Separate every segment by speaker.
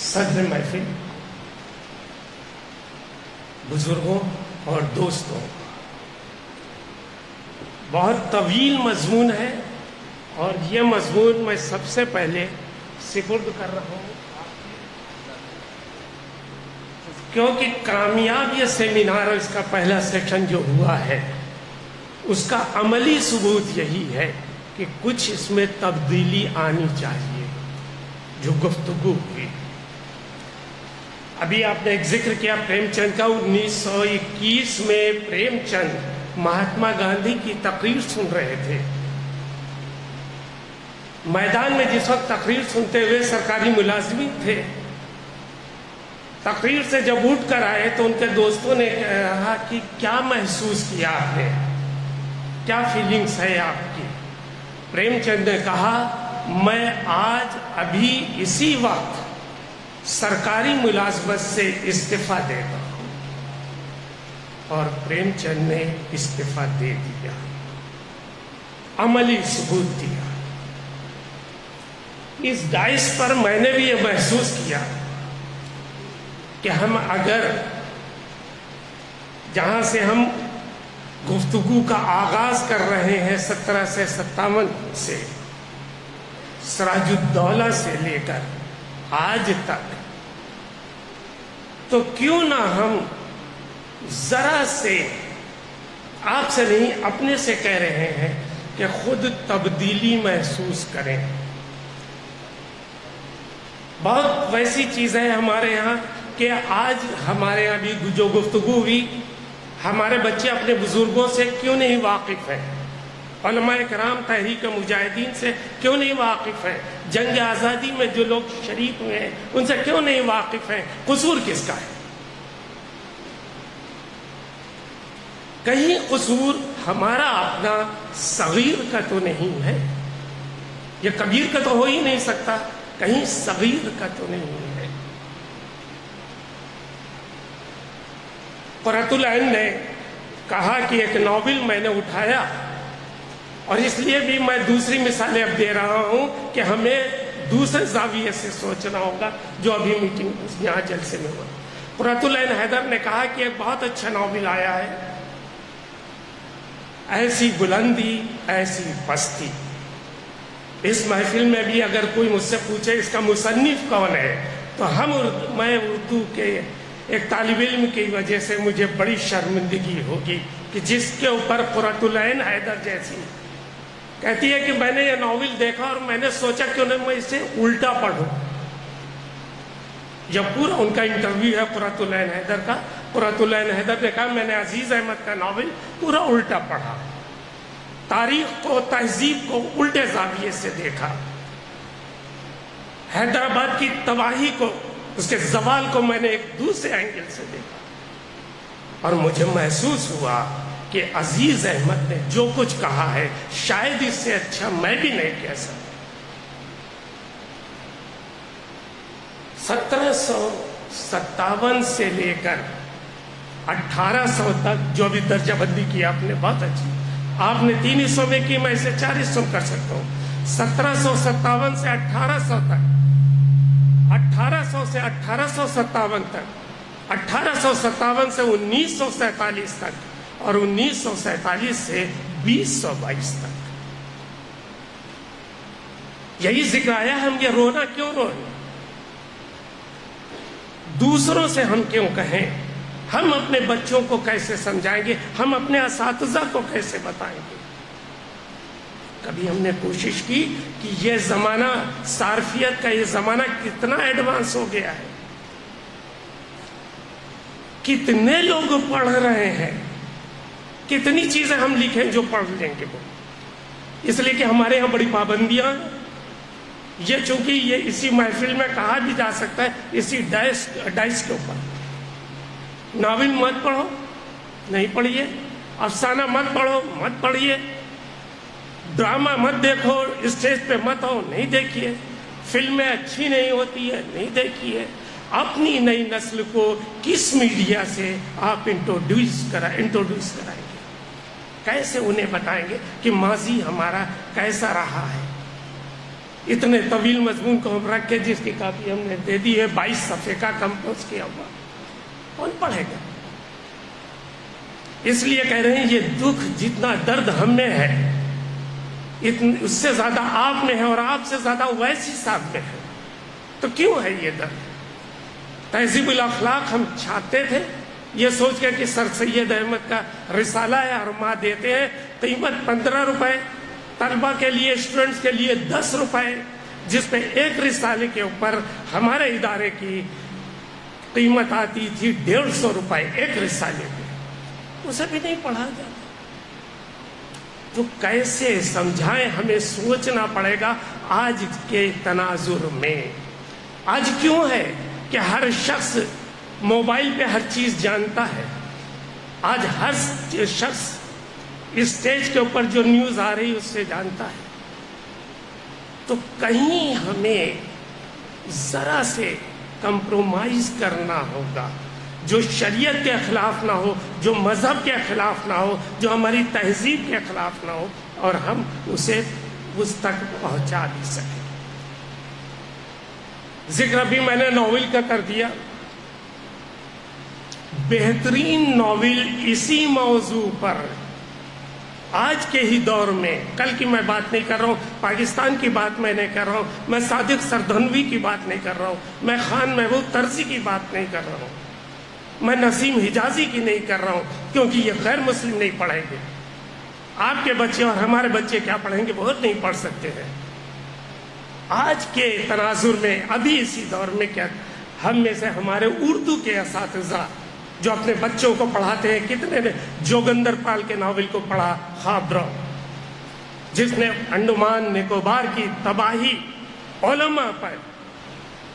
Speaker 1: صدر محفل، بزرگوں اور دوستوں، بہت طویل مضمون ہے اور یہ مضمون میں سب سے پہلے سپرد کر رہا ہوں کیونکہ کامیاب یہ سیمینار اور اس کا پہلا سیکشن جو ہوا ہے اس کا عملی ثبوت یہی ہے کہ کچھ اس میں تبدیلی آنی چاہیے جو گفتگو ہوئی۔ ابھی آپ نے ایک ذکر کیا پریم چند کا، 1921 میں پریم چند مہاتما گاندھی کی تقریر سن رہے تھے۔ میدان میں جس وقت تقریر سنتے ہوئے سرکاری ملازمین تھے، تقریر سے جب اٹھ کر آئے تو ان کے دوستوں نے کہا کہ کیا محسوس کیا آپ نے، کیا فیلنگز ہے آپ کی؟ پریم چند نے کہا میں آج ابھی اسی وقت سرکاری ملازمت سے استعفیٰ دیتا ہوں، اور پریم چند نے استعفیٰ دے دیا، عملی ثبوت دیا۔ اس ڈائس پر میں نے بھی یہ محسوس کیا کہ ہم اگر جہاں سے ہم گفتگو کا آغاز کر رہے ہیں 1757 سے، سراج الدولہ سے لے کر آج تک، تو کیوں نہ ہم ذرا سے آپ سے نہیں اپنے سے کہہ رہے ہیں کہ خود تبدیلی محسوس کریں۔ بہت ویسی چیزیں ہمارے یہاں کہ آج ہمارے یہاں بھی جو گفتگو ہوئی، ہمارے بچے اپنے بزرگوں سے کیوں نہیں واقف ہیں، علماء کرام تحریک مجاہدین سے کیوں نہیں واقف ہیں، جنگ آزادی میں جو لوگ شریک ہوئے ہیں ان سے کیوں نہیں واقف ہیں؟ قصور کس کا ہے؟ کہیں قصور ہمارا اپنا صغیر کا تو نہیں ہے، یہ کبیر کا تو ہو ہی نہیں سکتا، کہیں صغیر کا تو نہیں ہے۔ قرۃ العین نے کہا کہ ایک ناول میں نے اٹھایا، اور اس لیے بھی میں دوسری مثالیں اب دے رہا ہوں کہ ہمیں دوسرے زاویے سے سوچنا ہوگا جو ابھی میٹنگ یہاں جلسے میں ہوا۔ قرۃ العین حیدر نے کہا کہ ایک بہت اچھا ناول آیا ہے، ایسی بلندی ایسی پستی۔ اس محفل میں بھی اگر کوئی مجھ سے پوچھے اس کا مصنف کون ہے تو میں اردو کے ایک طالب علم کی وجہ سے مجھے بڑی شرمندگی ہوگی کہ جس کے اوپر قرۃ العین حیدر جیسی کہتی ہے کہ میں نے یہ ناول دیکھا اور میں نے سوچا کہ میں اسے الٹا پڑھوں۔ جب پورا ان کا انٹرویو ہے قرۃ العین حیدر کا، قرۃ العین حیدر نے کہا میں نے عزیز احمد کا ناول پورا الٹا پڑھا، تاریخ کو تہذیب کو الٹے زاویے سے دیکھا، حیدرآباد کی تباہی کو، اس کے زوال کو میں نے ایک دوسرے اینگل سے دیکھا، اور مجھے محسوس ہوا کہ عزیز احمد نے جو کچھ کہا ہے شاید اس سے اچھا میں بھی نہیں کہہ سکتا۔ 1757 سے لے کر 1800 تک جو بھی درجہ بندی کی آپ نے بہت اچھی، آپ نے 3 حصوں میں کی، میں اسے 4 حصوں کر سکتا ہوں۔ 1757 سے 1800 تک، 1800 سے 1857 تک، 1857 سے 1947 تک، اور 1947 سے 2022 تک۔ یہی ذکر آیا ہم یہ رونا کیوں روئیں، دوسروں سے ہم کیوں کہیں، ہم اپنے بچوں کو کیسے سمجھائیں گے، ہم اپنے اساتذہ کو کیسے بتائیں گے؟ کبھی ہم نے کوشش کی کہ یہ زمانہ صارفیت کا، یہ زمانہ کتنا ایڈوانس ہو گیا ہے، کتنے لوگ پڑھ رہے ہیں، کتنی چیزیں ہم لکھیں جو پڑھ لیں گے وہ، اس لیے کہ ہمارے یہاں بڑی پابندیاں ہیں۔ یہ چونکہ یہ اسی محفل میں کہا بھی جا سکتا ہے، اسی ڈائس کے اوپر، ناول مت پڑھو، نہیں پڑھیے، افسانہ مت پڑھو، مت پڑھیے، ڈرامہ مت دیکھو، اسٹیج پہ مت ہو، نہیں دیکھیے، فلمیں اچھی نہیں ہوتی ہے، نہیں دیکھیے۔ اپنی نئی نسل کو کس میڈیا سے آپ انٹروڈیوس کرائیں گے، کیسے انہیں بتائیں گے کہ ماضی ہمارا کیسا رہا ہے؟ اتنے طویل مضمون کو ہم رکھ کے جس کی کاپی ہم نے دے دی ہے 22 صفحے کا کمپوز کیا ہوا، کون پڑھے گا؟ اس لیے کہہ رہے ہیں یہ دکھ جتنا درد ہم میں ہے اس سے زیادہ آپ میں ہے، اور آپ سے زیادہ ویسی صاحب میں ہے، تو کیوں ہے یہ درد؟ تہذیب الاخلاق ہم چھاپتے تھے یہ سوچ کے کہ سر سید احمد کا رسالہ ہے اور ماں دیتے ہیں، قیمت 15 روپے، طلبہ کے لیے اسٹوڈنٹس کے لیے 10 روپے، جس پہ ایک رسالے کے اوپر ہمارے ادارے کی قیمت آتی تھی 150 روپے ایک رسالے پہ، اسے بھی نہیں پڑھا جاتا۔ تو کیسے سمجھائیں؟ ہمیں سوچنا پڑے گا آج کے تناظر میں۔ آج کیوں ہے کہ ہر شخص موبائل پہ ہر چیز جانتا ہے؟ آج ہر شخص اسٹیج کے اوپر جو نیوز آ رہی اس سے جانتا ہے۔ تو کہیں ہمیں ذرا سے کمپرومائز کرنا ہوگا، جو شریعت کے خلاف نہ ہو، جو مذہب کے خلاف نہ ہو، جو ہماری تہذیب کے خلاف نہ ہو، اور ہم اسے اس تک پہنچا بھی سکیں۔ ذکر ابھی میں نے ناول کا کر دیا، بہترین ناول اسی موضوع پر آج کے ہی دور میں، کل کی میں بات نہیں کر رہا ہوں، پاکستان کی بات میں نہیں کر رہا ہوں، میں صادق سردھنوی کی بات نہیں کر رہا ہوں، میں خان محمود طرزی کی بات نہیں کر رہا ہوں، میں نسیم حجازی کی نہیں کر رہا ہوں، کیونکہ یہ غیر مسلم نہیں پڑھیں گے۔ آپ کے بچے اور ہمارے بچے کیا پڑھیں گے؟ بہت نہیں پڑھ سکتے ہیں۔ آج کے تناظر میں ابھی اسی دور میں کیا ہم میں سے ہمارے اردو کے اساتذہ جو اپنے بچوں کو پڑھاتے ہیں، کتنے نے جوگندر پال کے ناول کو پڑھا، خواب رو، جس نے انڈمان نکوبار کی تباہی علماء پر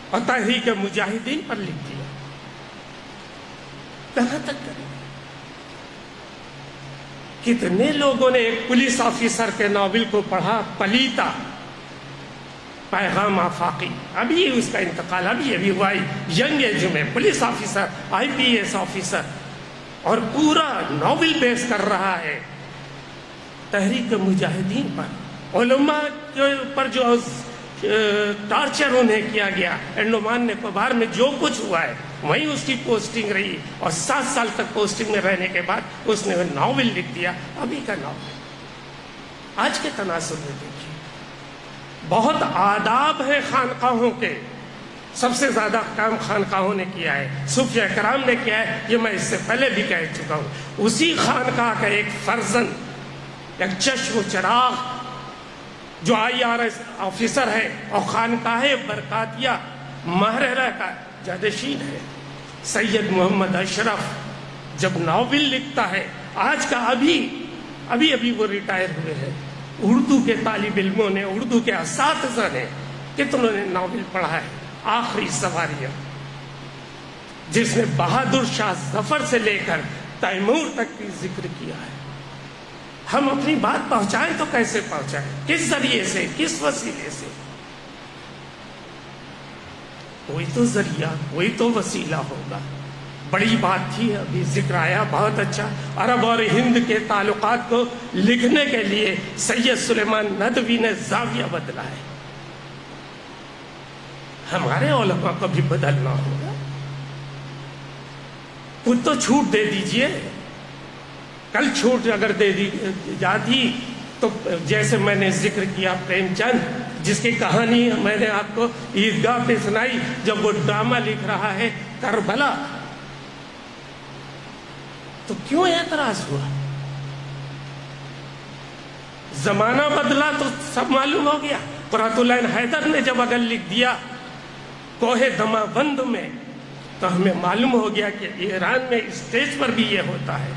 Speaker 1: اور تحریک مجاہدین پر لکھ دیا۔ کہاں تک کریں؟ کتنے لوگوں نے ایک پولیس آفیسر کے ناول کو پڑھا، پلیتا، پیغام آفاقی، ابھی اس کا انتقال ابھی ہوا ہے، ینگ ایج میں پولیس آفیسر، آئی پی ایس آفیسر، اور پورا ناول بیس کر رہا ہے تحریک مجاہدین پر، علماء کے اوپر جو ٹارچر انہیں کیا گیا، انڈمان نکوبار میں جو کچھ ہوا ہے وہیں اس کی پوسٹنگ رہی، اور 7 سال تک پوسٹنگ میں رہنے کے بعد اس نے ناول لکھ دیا، ابھی کا ناول۔ آج کے تناسب میں دیکھیے، بہت آداب ہیں خانقاہوں کے، سب سے زیادہ کام خانقاہوں نے کیا ہے، صوفیہ کرام نے کیا ہے، یہ میں اس سے پہلے بھی کہہ چکا ہوں۔ اسی خانقاہ کا ایک فرزند، ایک چشم و چراغ جو IRS آفیسر ہے اور خانقاہ برکاتیہ مہررہ کا جانشین ہے، سید محمد اشرف، جب ناول لکھتا ہے، آج کا ابھی وہ ریٹائر ہوئے ہیں، اردو کے طالب علموں نے، اردو کے اساتذہ نے، کتنوں نے ناول پڑھا ہے، آخری سواریاں، جس نے بہادر شاہ ظفر سے لے کر تیمور تک کی ذکر کیا ہے۔ ہم اپنی بات پہنچائیں تو کیسے پہنچائیں؟ کس ذریعے سے، کس وسیلے سے؟ کوئی تو ذریعہ، کوئی تو وسیلہ ہوگا۔ بڑی بات تھی، ابھی ذکر آیا، بہت اچھا، عرب اور ہند کے تعلقات کو لکھنے کے لیے سید سلیمان ندوی نے زاویہ بدلا ہے۔ ہمارے علماء کو بھی بدلنا ہوگا۔ خود تو چھوٹ دے دیجئے، کل چھوٹ اگر دے دی جاتی تو جیسے میں نے ذکر کیا پریم چند، جس کی کہانی میں نے آپ کو عیدگاہ پہ سنائی، جب وہ ڈرامہ لکھ رہا ہے کربلا، تو کیوں اعتراض ہوا؟ زمانہ بدلا تو سب معلوم ہو گیا۔ قرۃ العین حیدر نے جب اگر لکھ دیا کوہ دماوند میں، تو ہمیں معلوم ہو گیا کہ ایران میں اسٹیج پر بھی یہ ہوتا ہے،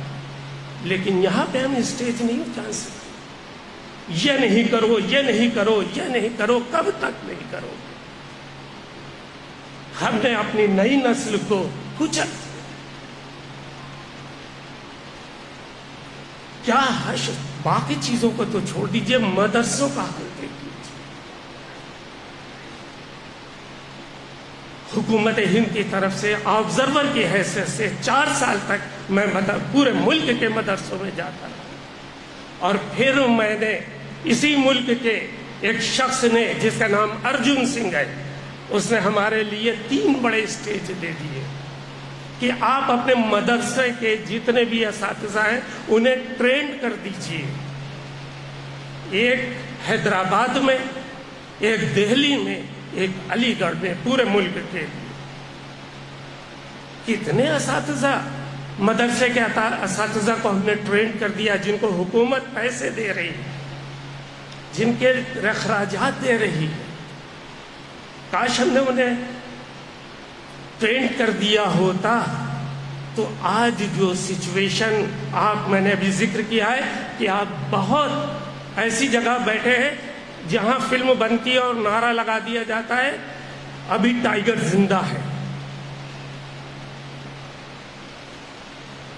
Speaker 1: لیکن یہاں پہ ہم اسٹیج نہیں جان سکتے۔ یہ نہیں کرو، یہ نہیں کرو، یہ نہیں کرو، کب تک نہیں کرو؟ ہم نے اپنی نئی نسل کو کچھ کیا حشر، باقی چیزوں کو تو چھوڑ دیجئے، مدرسوں کا حل دیکھ لیجیے۔ حکومت ہند کی طرف سے آبزرور کی حیثیت سے 4 سال تک میں پورے ملک کے مدرسوں میں جاتا رہا، اور پھر میں نے اسی ملک کے ایک شخص نے جس کا نام ارجن سنگھ ہے، اس نے ہمارے لیے 3 بڑے اسٹیج دے دیے کہ آپ اپنے مدرسے کے جتنے بھی اساتذہ ہیں انہیں ٹرینڈ کر دیجئے، ایک حیدرآباد میں، ایک دہلی میں، ایک علی گڑھ میں، پورے ملک کے لیے۔ کتنے اساتذہ، مدرسے کے اساتذہ کو ہم نے ٹرینڈ کر دیا، جن کو حکومت پیسے دے رہی، جن کے اخراجات دے رہی۔ کاش ہم نے انہیں ٹرینڈ کر دیا ہوتا تو آج جو سچویشن میں نے ابھی ذکر کیا ہے کہ آپ بہت ایسی جگہ بیٹھے ہیں جہاں فلم بنتی ہے اور نعرہ لگا دیا جاتا ہے ابھی ٹائیگر زندہ ہے۔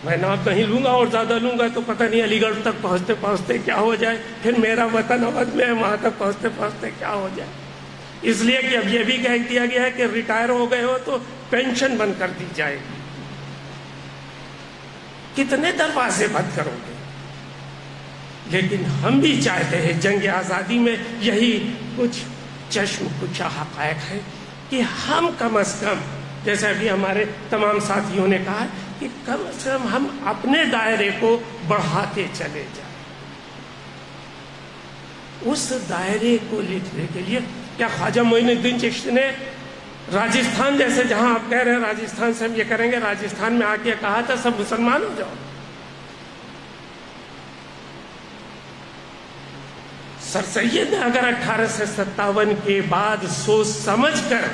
Speaker 1: میں نام نہیں لوں گا، اور زیادہ لوں گا تو پتہ نہیں علی گڑھ تک پہنچتے پہنچتے کیا ہو جائے، پھر میرا وطن اودھ میں ہے، وہاں تک پہنچتے پہنچتے کیا ہو جائے۔ اس لیے کہ اب یہ بھی کہہ دیا گیا ہے کہ ریٹائر ہو گئے ہو تو پینشن بند کر دی جائے گی۔ کتنے دروازے بند کرو گے؟ لیکن ہم بھی چاہتے ہیں، جنگ آزادی میں یہی کچھ چشم کشا حقائق ہے کہ ہم کم از کم، جیسے ابھی ہمارے تمام ساتھیوں نے کہا کہ کم از کم ہم اپنے دائرے کو بڑھاتے چلے جائیں۔ اس دائرے کو لکھنے کے لیے کیا خواجہ معین الدین چشتی نے راجستھان جیسے، جہاں آپ کہہ رہے ہیں راجستھان سے ہم یہ کریں گے، راجستھان میں آ کے کہا تھا سب مسلمان ہو جاؤ؟ سر سید نے اگر 1857 کے بعد سوچ سمجھ کر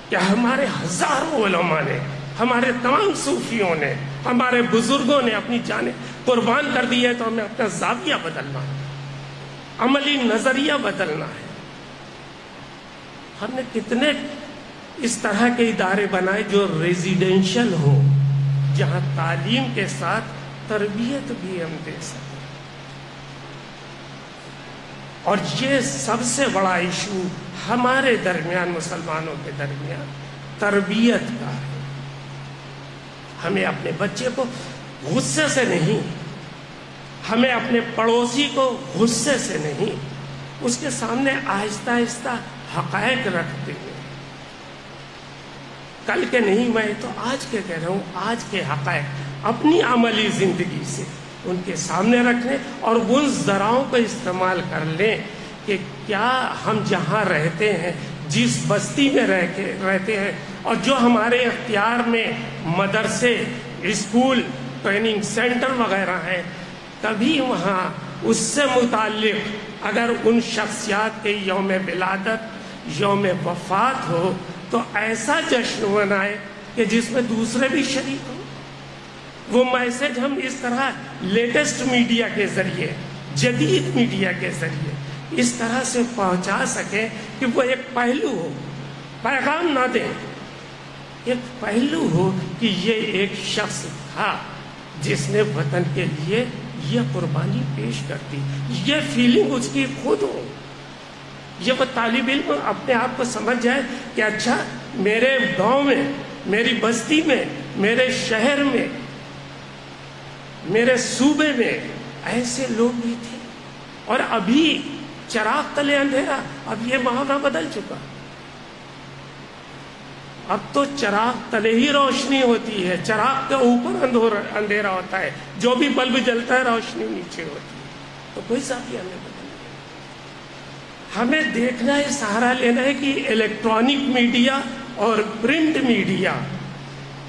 Speaker 1: کہ ہمارے ہزاروں علماء نے، ہمارے تمام صوفیوں نے، ہمارے بزرگوں نے اپنی جانیں قربان کر دی ہے، تو ہمیں اپنا زاویہ بدلنا ہے، عملی نظریہ بدلنا ہے۔ ہم نے کتنے اس طرح کے ادارے بنائے جو ریزیڈینشل ہوں، جہاں تعلیم کے ساتھ تربیت بھی ہم دے سکیں۔ اور یہ سب سے بڑا ایشو ہمارے درمیان، مسلمانوں کے درمیان تربیت کا ہے۔ ہمیں اپنے بچے کو غصے سے نہیں، ہمیں اپنے پڑوسی کو غصے سے نہیں، اس کے سامنے آہستہ آہستہ حقائق رکھتے ہوئے، کل کے نہیں، میں تو آج کے کہہ رہا ہوں، آج کے حقائق اپنی عملی زندگی سے ان کے سامنے رکھنے اور ان ذرائعوں کو استعمال کر لیں کہ کیا ہم جہاں رہتے ہیں، جس بستی میں رہتے ہیں، اور جو ہمارے اختیار میں مدرسے، اسکول، ٹریننگ سینٹر وغیرہ ہیں، کبھی وہاں اس سے متعلق اگر ان شخصیات کے یوم ولادت، یوم وفات ہو تو ایسا جشن منائے کہ جس میں دوسرے بھی شریک ہوں۔ وہ میسج ہم اس طرح لیٹسٹ میڈیا کے ذریعے، جدید میڈیا کے ذریعے اس طرح سے پہنچا سکیں کہ وہ ایک پہلو ہو، پیغام نہ دیں، ایک پہلو ہو کہ یہ ایک شخص تھا جس نے وطن کے لیے یہ قربانی پیش کر دی، یہ فیلنگ اس کی خود ہو، یہ وہ طالب علم اپنے آپ کو سمجھ جائے کہ اچھا میرے گاؤں میں، میری بستی میں، میرے شہر میں، میرے صوبے میں ایسے لوگ بھی تھے، اور ابھی چراغ تلے اندھیرا، اب یہ محاورہ بدل چکا، اب تو چراغ تلے ہی روشنی ہوتی ہے، چراغ کے اوپر اندھیرا ہوتا ہے، جو بھی بلب جلتا ہے روشنی نیچے ہوتی ہے، تو کوئی زاویہ نہیں بدل۔ ہمیں دیکھنا ہے، سہارا لینا ہے کہ الیکٹرانک میڈیا اور پرنٹ میڈیا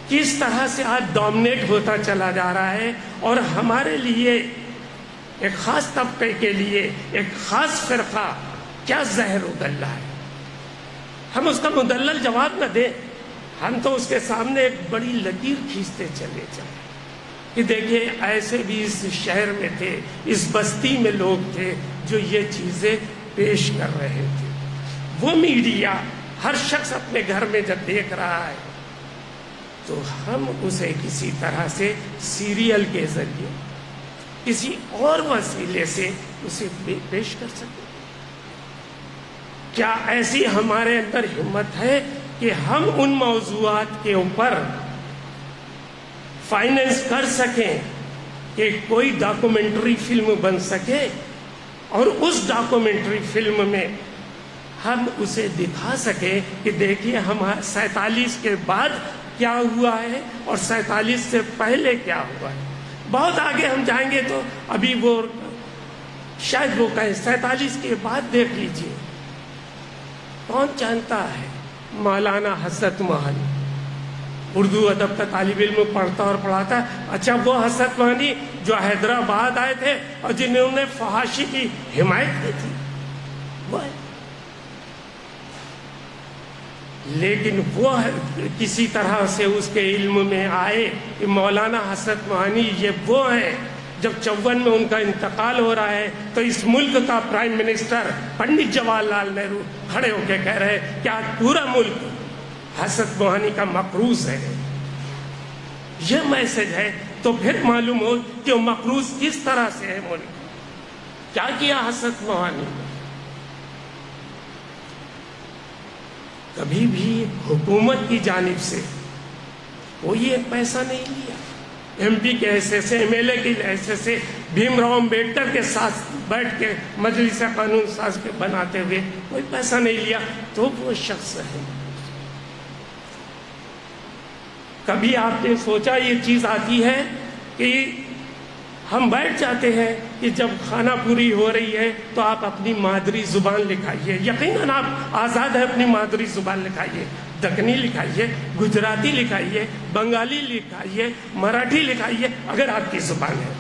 Speaker 1: کس طرح سے آج ڈومینیٹ ہوتا چلا جا رہا ہے، اور ہمارے لیے ایک خاص طبقے کے لیے ایک خاص فرقہ کیا زہر اگلا ہے۔ ہم اس کا مدلل جواب نہ دیں، ہم تو اس کے سامنے ایک بڑی لکیر کھینچتے چلے جائیں کہ دیکھیے ایسے بھی اس شہر میں تھے، اس بستی میں لوگ تھے جو یہ چیزیں پیش کر رہے تھے۔ وہ میڈیا ہر شخص اپنے گھر میں جب دیکھ رہا ہے تو ہم اسے کسی طرح سے سیریل کے ذریعے، کسی اور وسیلے سے اسے پیش کر سکیں۔ کیا ایسی ہمارے اندر ہمت ہے کہ ہم ان موضوعات کے اوپر فائننس کر سکیں کہ کوئی ڈاکومنٹری فلم بن سکے اور اس ڈاکومنٹری فلم میں ہم اسے دکھا سکیں کہ دیکھیے ہم 47 کے بعد کیا ہوا ہے اور 47 سے پہلے کیا ہوا ہے. بہت آگے ہم جائیں گے تو ابھی وہ شاید وہ کہیں 47 کے بعد دیکھ لیجئے. کون جانتا ہے مولانا حسرت موہانی؟ اردو ادب کا طالب علم پڑھتا اور پڑھاتا. اچھا وہ حسرت موہانی جو حیدرآباد آئے تھے اور جنہوں نے فحاشی کی حمایت کی تھی وہ ہے. لیکن وہ کسی طرح سے اس کے علم میں آئے کہ مولانا حسرت موہانی یہ وہ ہیں. جب 54 میں ان کا انتقال ہو رہا ہے تو اس ملک کا پرائم منسٹر پنڈت جواہر لال نہرو کھڑے ہو کے کہہ رہے ہیں کہ آج پورا ملک حسرت موہانی کا مقروض ہے. یہ میسج ہے. تو پھر معلوم ہو کہ وہ مقروض کس طرح سے ہے. ملک کیا کیا حسرت موہانی نے؟ کبھی بھی حکومت کی جانب سے کوئی ایک پیسہ نہیں لیا. ایم پی کے حیثیت سے، ایم ایل اے کی حیثیت سے بھیم راؤ امبیڈکر کے ساتھ بیٹھ کے مجلس قانون ساز کے بناتے ہوئے کوئی پیسہ نہیں لیا. تو وہ شخص ہے. کبھی آپ نے سوچا یہ چیز آتی ہے کہ ہم بیٹھ جاتے ہیں کہ جب کھانا پوری ہو رہی ہے تو آپ اپنی مادری زبان لکھائیے. یقیناً آپ آزاد ہیں، اپنی مادری زبان لکھائیے. دکنی لکھائیے، گجراتی لکھائیے، بنگالی لکھائیے، مراٹھی لکھائیے اگر آپ کی زبان ہے.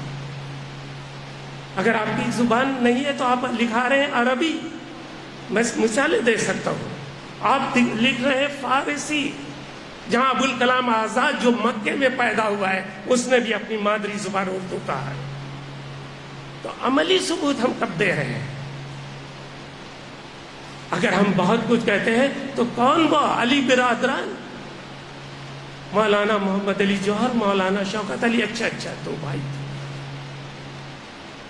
Speaker 1: اگر آپ کی زبان نہیں ہے تو آپ لکھا رہے ہیں عربی. میں مثالیں دے سکتا ہوں. آپ لکھ رہے ہیں فارسی. جہاں ابوالکلام آزاد جو مکے میں پیدا ہوا ہے اس نے بھی اپنی مادری زبان اردو کہا ہے. تو عملی ثبوت ہم کب دے رہے ہیں؟ اگر ہم بہت کچھ کہتے ہیں تو کون وہ علی برادران، مولانا محمد علی جوہر، مولانا شوکت علی، اچھا دو بھائی تھے.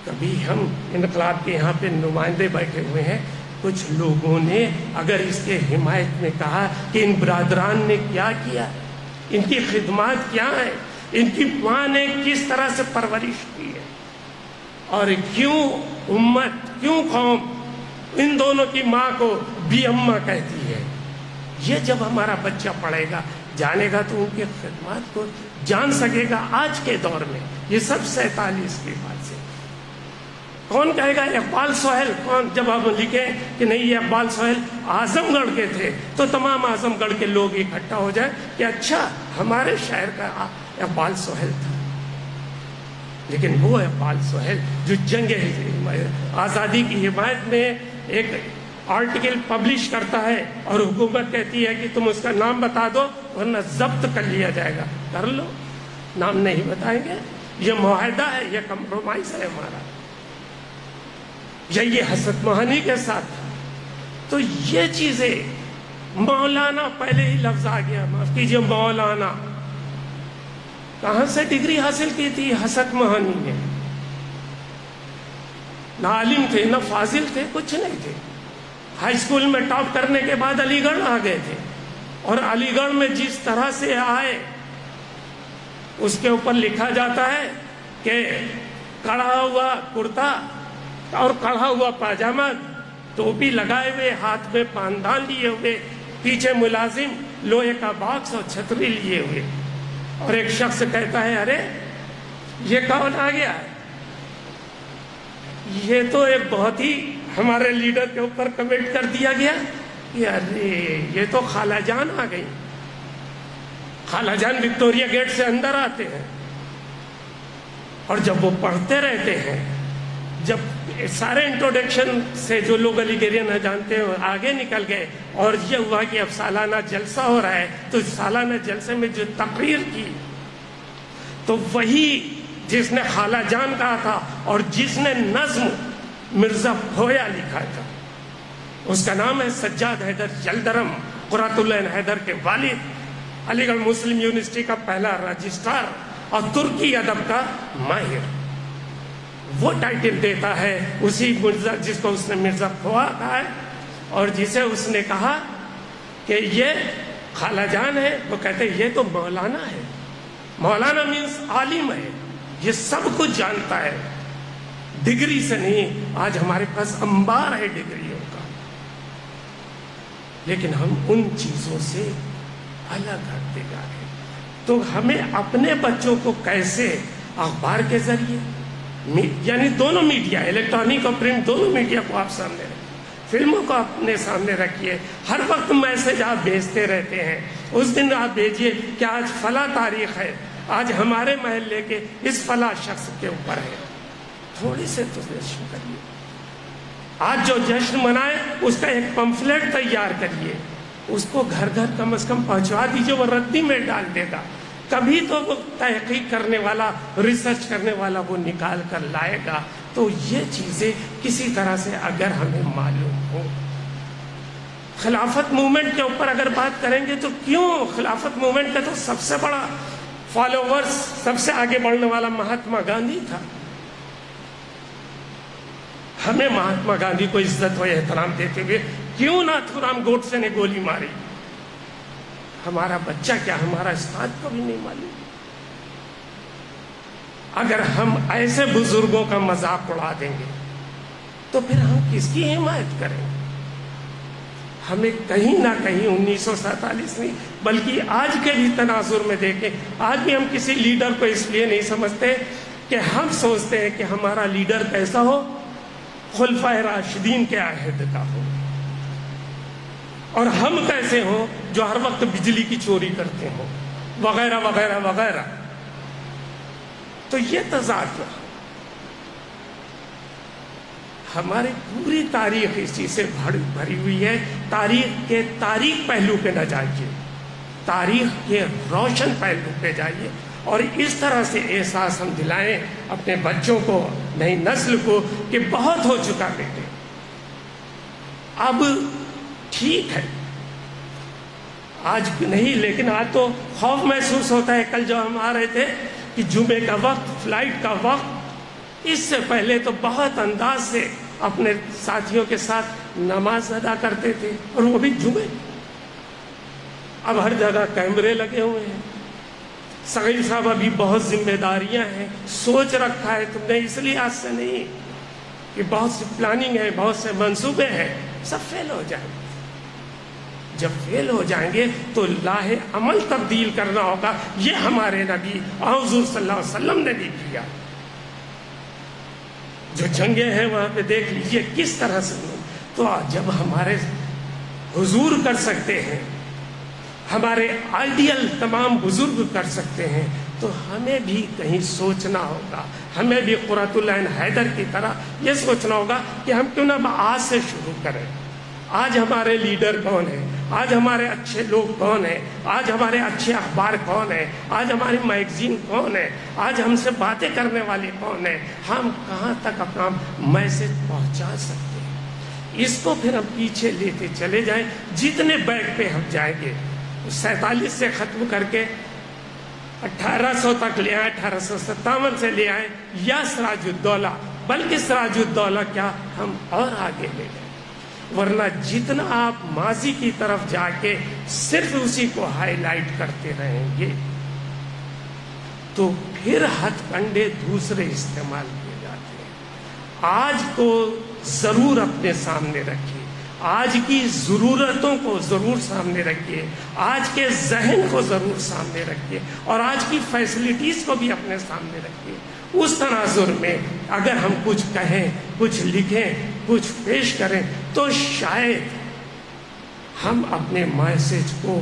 Speaker 1: کبھی ہم انقلاب کے یہاں پہ نمائندے بیٹھے ہوئے ہیں، کچھ لوگوں نے اگر اس کے حمایت میں کہا کہ ان برادران نے کیا کیا، ان کی خدمات کیا ہیں، ان کی ماں نے کس طرح سے پرورش کی ہے، اور کیوں امت، کیوں قوم ان دونوں کی ماں کو بھی اماں کہتی ہے. یہ جب ہمارا بچہ پڑھے گا، جانے گا تو ان کی خدمات کو جان سکے گا. آج کے دور میں یہ سب 47 کے بعد سے کون کہے گا اقبال سہیل؟ کون جب ہم لکھیں کہ نہیں یہ اقبال سہیل اعظم گڑھ کے تھے تو تمام اعظم گڑھ کے لوگ اکٹھا ہو جائیں کہ اچھا ہمارے شہر کا اقبال سہیل تھا. لیکن وہ اقبال سہیل جو جنگ آزادی کی حمایت میں ایک آرٹیکل پبلش کرتا ہے اور حکومت کہتی ہے کہ تم اس کا نام بتا دو ورنہ ضبط کر لیا جائے گا، کر لو. نام نہیں بتائیں گے. یہ معاہدہ ہے، یہ کمپرومائز ہے ہمارا. یہ حسرت موہانی کے ساتھ. تو یہ چیزیں مولانا، پہلے ہی لفظ آ گیا، معاف کیجیے، مولانا کہاں سے ڈگری حاصل کی تھی حسرت موہانی نے؟ نہ عالم تھے، نہ فاضل تھے، کچھ نہیں تھے. ہائی اسکول میں ٹاپ کرنے کے بعد علی گڑھ آ گئے تھے، اور علی گڑھ میں جس طرح سے آئے اس کے اوپر لکھا جاتا ہے کہ کڑھا ہوا کرتا اور کڑھا ہوا پاجامہ، ٹوپی لگائے ہوئے، ہاتھ میں پاندان لیے ہوئے، پیچھے ملازم لوہے کا باکس اور چھتری لیے ہوئے. اور ایک شخص کہتا ہے ارے یہ کون آ گیا؟ یہ تو ایک بہت ہی ہمارے لیڈر کے اوپر کمنٹ کر دیا گیا کہ ارے یہ تو خالہ جان آ گئی. خالہ جان وکٹوریہ گیٹ سے اندر آتے ہیں اور جب وہ پڑھتے رہتے ہیں، جب سارے انٹروڈکشن سے جو لوگ علی گڑھیا نہ جانتے ہیں آگے نکل گئے اور یہ ہوا کہ اب سالانہ جلسہ ہو رہا ہے، تو سالانہ جلسے میں جو تقریر کی تو وہی جس نے خالہ جان کہا تھا اور جس نے نظم مرزا بھویا لکھا تھا، اس کا نام ہے سجاد حیدر یلدرم، قرۃ العین حیدر کے والد، علی گڑھ مسلم یونیورسٹی کا پہلا رجسٹرار اور ترکی ادب کا ماہر. وہ ٹائٹل دیتا ہے اسی مرزا جس کو اس نے مرزا بھویا کہا ہے، اور جسے اس نے کہا کہ یہ خالہ جان ہے، وہ کہتے ہیں یہ تو مولانا ہے. مولانا مینس عالم ہے، یہ سب کچھ جانتا ہے. ڈگری سے نہیں، آج ہمارے پاس انبار ہے ڈگریوں کا، لیکن ہم ان چیزوں سے الگ ہٹتے جا رہے ہیں۔ تو ہمیں اپنے بچوں کو کیسے اخبار کے ذریعے، یعنی دونوں میڈیا، الیکٹرانک اور پرنٹ دونوں میڈیا کو آپ سامنے رکھیں، فلموں کو اپنے سامنے رکھیے، ہر وقت میسج آپ بھیجتے رہتے ہیں، اس دن آپ بھیجیے کہ آج فلاں تاریخ ہے، آج ہمارے محلے کے اس فلاں شخص کے اوپر ہے، تھوڑی سے تو جشن کریے۔ آج جو جشن منائے اس کا ایک پمفلیٹ تیار کریے، اس کو گھر گھر کم از کم پہنچوا دیجیے، وہ ردی میں ڈال دے گا، کبھی تو وہ تحقیق کرنے والا، ریسرچ کرنے والا وہ نکال کر لائے گا۔ تو یہ چیزیں کسی طرح سے اگر ہمیں معلوم ہو، خلافت موومنٹ کے اوپر اگر بات کریں گے تو کیوں خلافت موومنٹ کا تو سب سے بڑا فالوورز، سب سے آگے بڑھنے والا مہاتما گاندھی تھا۔ ہمیں مہاتما گاندھی کو عزت و احترام دیتے ہوئے کیوں ناتھو رام گوڈسے نے گولی ماری؟ ہمارا بچہ کیا ہمارا استاد کو بھی نہیں معلوم؟ اگر ہم ایسے بزرگوں کا مذاق اڑا دیں گے تو پھر ہم کس کی حمایت کریں گے؟ ہمیں کہیں نہ کہیں 1947 نہیں بلکہ آج کے بھی تناظر میں دیکھیں، آج بھی ہم کسی لیڈر کو اس لیے نہیں سمجھتے کہ ہم سوچتے ہیں کہ ہمارا لیڈر کیسا ہو، خلفائے راشدین کے عہد کا ہو، اور ہم کیسے ہوں جو ہر وقت بجلی کی چوری کرتے ہوں، وغیرہ وغیرہ وغیرہ۔ تو یہ تضاد ہماری پوری تاریخ اس چیز سے بھری ہوئی ہے۔ تاریخ کے تاریخ پہلو پہ نہ جائیے، تاریخ کے روشن پہلو پہ جائیے، اور اس طرح سے احساس ہم دلائیں اپنے بچوں کو، نئی نسل کو، کہ بہت ہو چکا بیٹے، اب ٹھیک ہے، آج نہیں لیکن آج تو خوف محسوس ہوتا ہے۔ کل جو ہم آ رہے تھے کہ جمعے کا وقت، فلائٹ کا وقت، اس سے پہلے تو بہت انداز سے اپنے ساتھیوں کے ساتھ نماز ادا کرتے تھے، اور وہ بھی جمعے۔ اب ہر جگہ کیمرے لگے ہوئے ہیں۔ صغیر صاحب ابھی بہت ذمہ داریاں ہیں، سوچ رکھا ہے تم نے، اس لیے آج سے نہیں کہ بہت سی پلاننگ ہے، بہت سے منصوبے ہیں، سب فیل ہو جائیں گے۔ جب فیل ہو جائیں گے تو لاہ عمل تبدیل کرنا ہوگا۔ یہ ہمارے نبی حضور صلی اللہ علیہ وسلم نے بھی کیا۔ جو جنگیں ہیں وہاں پہ دیکھ لیجئے کس طرح سے تو جب ہمارے حضور کر سکتے ہیں، ہمارے آئیڈیل تمام بزرگ کر سکتے ہیں، تو ہمیں بھی کہیں سوچنا ہوگا، ہمیں بھی قرۃ العین حیدر کی طرح یہ سوچنا ہوگا کہ ہم کیوں نہ آج سے شروع کریں۔ آج ہمارے لیڈر کون ہیں؟ آج ہمارے اچھے لوگ کون ہیں؟ آج ہمارے اچھے اخبار کون ہیں؟ آج ہماری میگزین کون ہے؟ آج ہم سے باتیں کرنے والے کون ہیں؟ ہم کہاں تک اپنا میسج پہنچا سکتے ہیں؟ اس کو پھر ہم پیچھے لیتے چلے جائیں۔ جتنے بیک پہ ہم جائیں گے، 47 سے ختم کر کے 1800 تک لے آئیں، 1857 سے لے آئیں، یا سراج الدولہ، بلکہ سراج الدولہ کیا ہم اور آگے لے جائیں۔ ورنہ جتنا آپ ماضی کی طرف جا کے صرف اسی کو ہائی لائٹ کرتے رہیں گے تو پھر ہتھ کنڈے دوسرے استعمال کیے جاتے ہیں۔ آج کو ضرور اپنے سامنے رکھیے، آج کی ضرورتوں کو ضرور سامنے رکھیے، آج کے ذہن کو ضرور سامنے رکھیے، اور آج کی فیسلٹیز کو بھی اپنے سامنے رکھیے۔ اس تناظر میں اگر ہم کچھ کہیں، کچھ لکھیں، کچھ پیش کریں تو شاید ہم اپنے میسج کو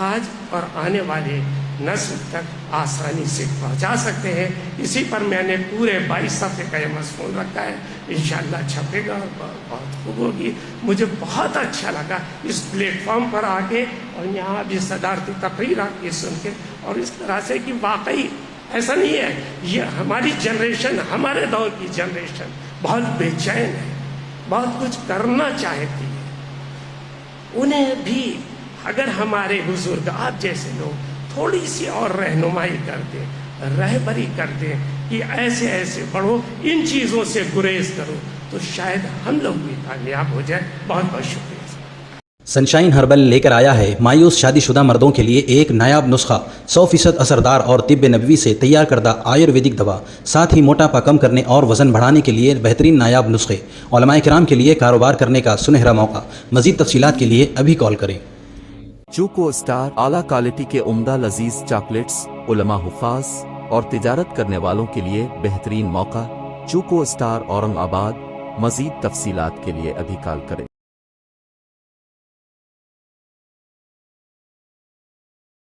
Speaker 1: آج اور آنے والے نسل تک آسانی سے پہنچا سکتے ہیں۔ اسی پر میں نے پورے 22 صفحے کا یہ مضمون رکھا ہے، انشاءاللہ چھپے گا اور بہت خوب ہوگی۔ مجھے بہت اچھا لگا اس پلیٹ فارم پر آ کے، اور یہاں بھی صدارتی تقریر آپ کی سن کے، اور اس طرح سے کہ واقعی ایسا نہیں ہے، یہ ہماری جنریشن، ہمارے دور کی جنریشن بہت بے چین ہے، بہت کچھ کرنا چاہتی ہے۔ انہیں بھی اگر ہمارے بزرگ، آپ جیسے لوگ تھوڑی سی اور رہنمائی کر دیں، رہبری کر دیں کہ ایسے ایسے پڑھو، ان چیزوں سے گریز کرو، تو شاید ہم لوگ بھی کامیاب ہو جائیں۔ بہت بہت شکریہ۔
Speaker 2: سنشائن ہربل لے کر آیا ہے مایوس شادی شدہ مردوں کے لیے ایک نایاب نسخہ 100% اثردار اور طب نبوی سے تیار کردہ آیورویدک دوا، ساتھ ہی موٹاپا کم کرنے اور وزن بڑھانے کے لیے بہترین نایاب نسخے، علماء کرام کے لیے کاروبار کرنے کا سنہرا موقع۔ مزید تفصیلات کے لیے ابھی کال کریں۔
Speaker 3: چوکو اسٹار اعلیٰ کوالٹی کے عمدہ لذیذ چاکلیٹس، علماء، حفاظ اور تجارت کرنے والوں کے لیے بہترین موقع۔ چوکو اسٹار اورنگ آباد۔ مزید تفصیلات کے لیے ابھی کال کریں۔